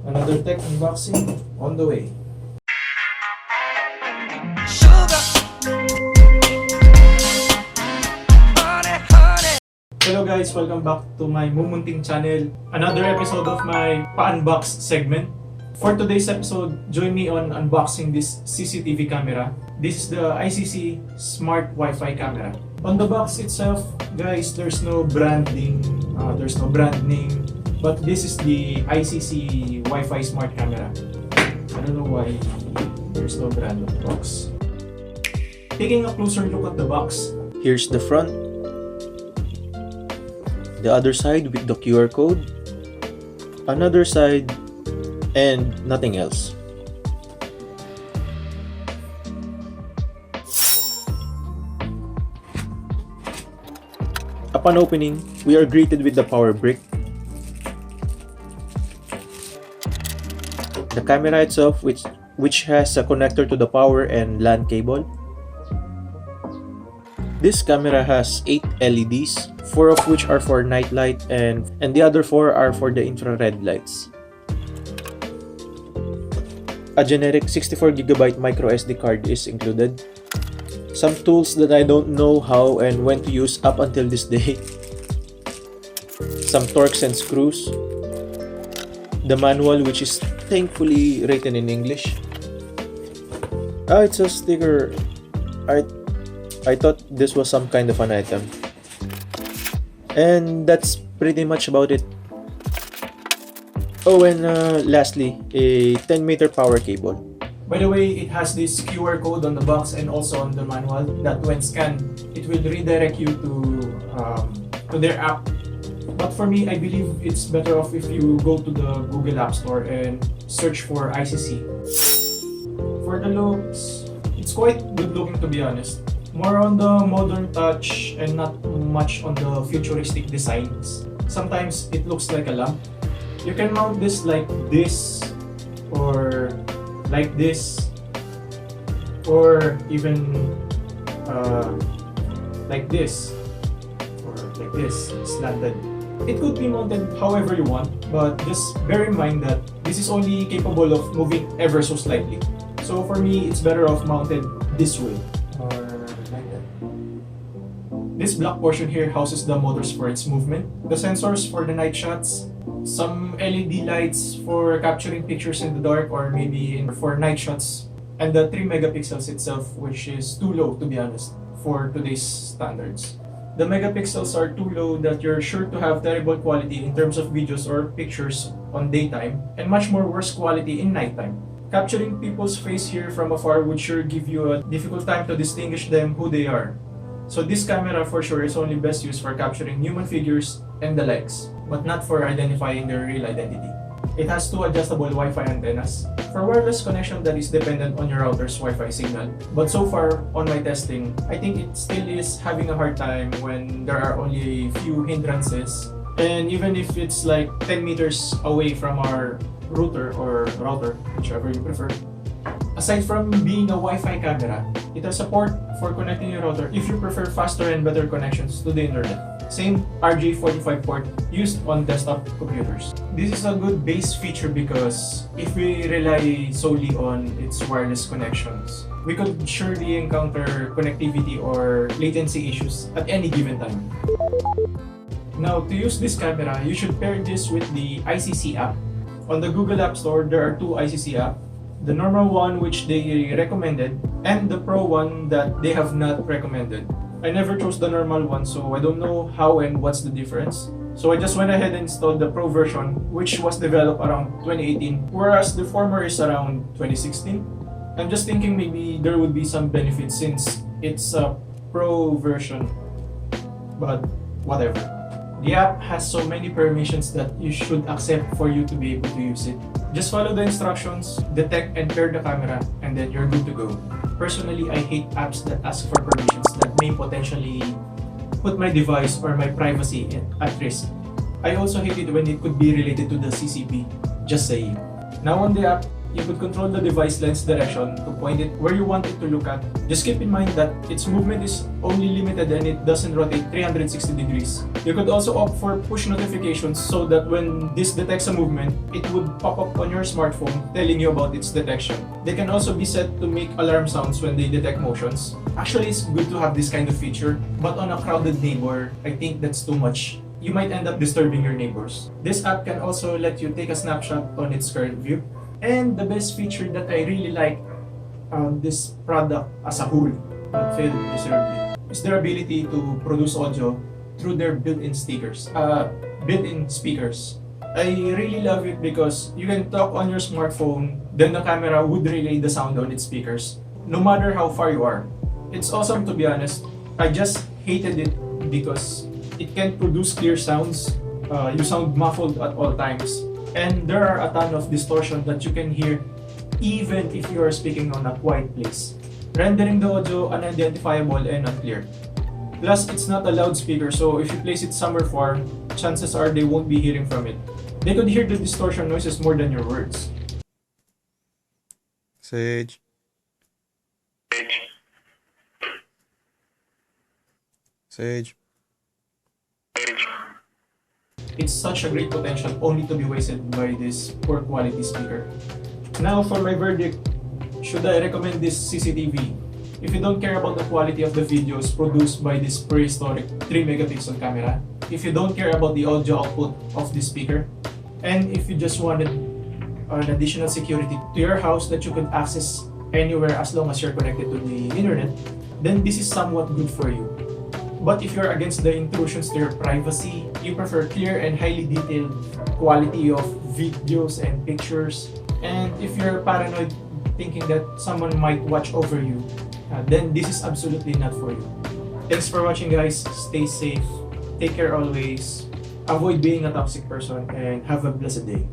Another tech unboxing on the way. Hello guys, welcome back to my Mumunting channel. Another episode of my pa-unbox segment. For today's episode, join me on unboxing this CCTV camera. This is the iCSee Smart Wi-Fi camera. On the box itself, guys, there's no branding, there's no brand name, but this is the iCSee Wi-Fi Smart camera. I don't know why there's no brand on the box. Taking a closer look at the box, here's the front, the other side with the QR code, another side, and nothing else. Upon opening, we are greeted with the power brick, the camera itself which has a connector to the power and LAN cable. This camera has 8 LEDs, 4 of which are for night light and the other 4 are for the infrared lights. A generic 64GB micro SD card is included. Some tools that I don't know how and when to use up until this day. Some Torx and screws. The manual, which is thankfully written in English. It's a sticker. I thought this was some kind of an item. And that's pretty much about it. Oh, and lastly, a 10-meter power cable. by the way, it has this QR code on the box and also on the manual that when scanned, it will redirect you to their app. But for me, I believe it's better off if you go to the Google App Store and search for iCSee. For the looks, it's quite good looking, to be honest. More on the modern touch and not much on the futuristic designs. Sometimes it looks like a lamp. You can mount this like this, or like this, or even like this, or like this, slanted. It could be mounted however you want, but just bear in mind that this is only capable of moving ever so slightly. So for me, it's better off mounted this way, or like that. This black portion here houses the motors for its movement, the sensors for the night shots, some LED lights for capturing pictures in the dark or maybe for night shots, and the 3 megapixels itself, which is too low, to be honest, for today's standards. The megapixels are too low that you're sure to have terrible quality in terms of videos or pictures on daytime, and much more worse quality in nighttime. Capturing people's face here from afar would sure give you a difficult time to distinguish them who they are. So this camera for sure is only best used for capturing human figures and the likes, but not for identifying their real identity. It has 2 adjustable Wi-Fi antennas for wireless connection that is dependent on your router's Wi-Fi signal. But so far, on my testing, I think it still is having a hard time when there are only a few hindrances. And even if it's like 10 meters away from our router, whichever you prefer. Aside from being a Wi-Fi camera, it has support for connecting your router if you prefer faster and better connections to the internet. Same RJ45 port used on desktop computers. This is a good base feature because if we rely solely on its wireless connections, we could surely encounter connectivity or latency issues at any given time. Now, to use this camera, you should pair this with the iCSee app. On the Google App Store, there are 2 iCSee apps. The normal one, which they recommended, and the Pro one that they have not recommended. I never chose the normal one, so I don't know how and what's the difference. So I just went ahead and installed the Pro version, which was developed around 2018, whereas the former is around 2016. I'm just thinking maybe there would be some benefits since it's a Pro version, but whatever. The app has so many permissions that you should accept for you to be able to use it. Just follow the instructions, detect and pair the camera, and then you're good to go. Personally, I hate apps that ask for permissions that may potentially put my device or my privacy at risk. I also hate it when it could be related to the CCP, just saying. Now on the app, You could control the device lens direction to point it where you want it to look at. Just keep in mind that its movement is only limited and it doesn't rotate 360 degrees. You could also opt for push notifications so that when this detects a movement, it would pop up on your smartphone telling you about its detection. They can also be set to make alarm sounds when they detect motions. Actually, it's good to have this kind of feature, but on a crowded neighbor, I think that's too much. You might end up disturbing your neighbors. This app can also let you take a snapshot on its current view. And the best feature that I really like on this product as a whole, but failed miserably, is their ability to produce audio through their built-in speakers. I really love it because you can talk on your smartphone, then the camera would relay the sound on its speakers, no matter how far you are. It's awesome, to be honest. I just hated it because it can produce clear sounds. You sound muffled at all times. And there are a ton of distortion that you can hear even if you are speaking on a quiet place, rendering the audio unidentifiable and unclear. Plus, it's not a loudspeaker, so if you place it somewhere far, chances are they won't be hearing from it. They could hear the distortion noises more than your words. Sage. Sage. It's such a great potential only to be wasted by this poor quality speaker. Now for my verdict, should I recommend this CCTV? If you don't care about the quality of the videos produced by this prehistoric 3 megapixel camera, if you don't care about the audio output of this speaker, and if you just wanted an additional security to your house that you could access anywhere as long as you're connected to the internet, then this is somewhat good for you. But if you're against the intrusions to your privacy, you prefer clear and highly detailed quality of videos and pictures, and if you're paranoid thinking that someone might watch over you, then this is absolutely not for you. Thanks for watching, guys. Stay safe, take care always, avoid being a toxic person, and have a blessed day.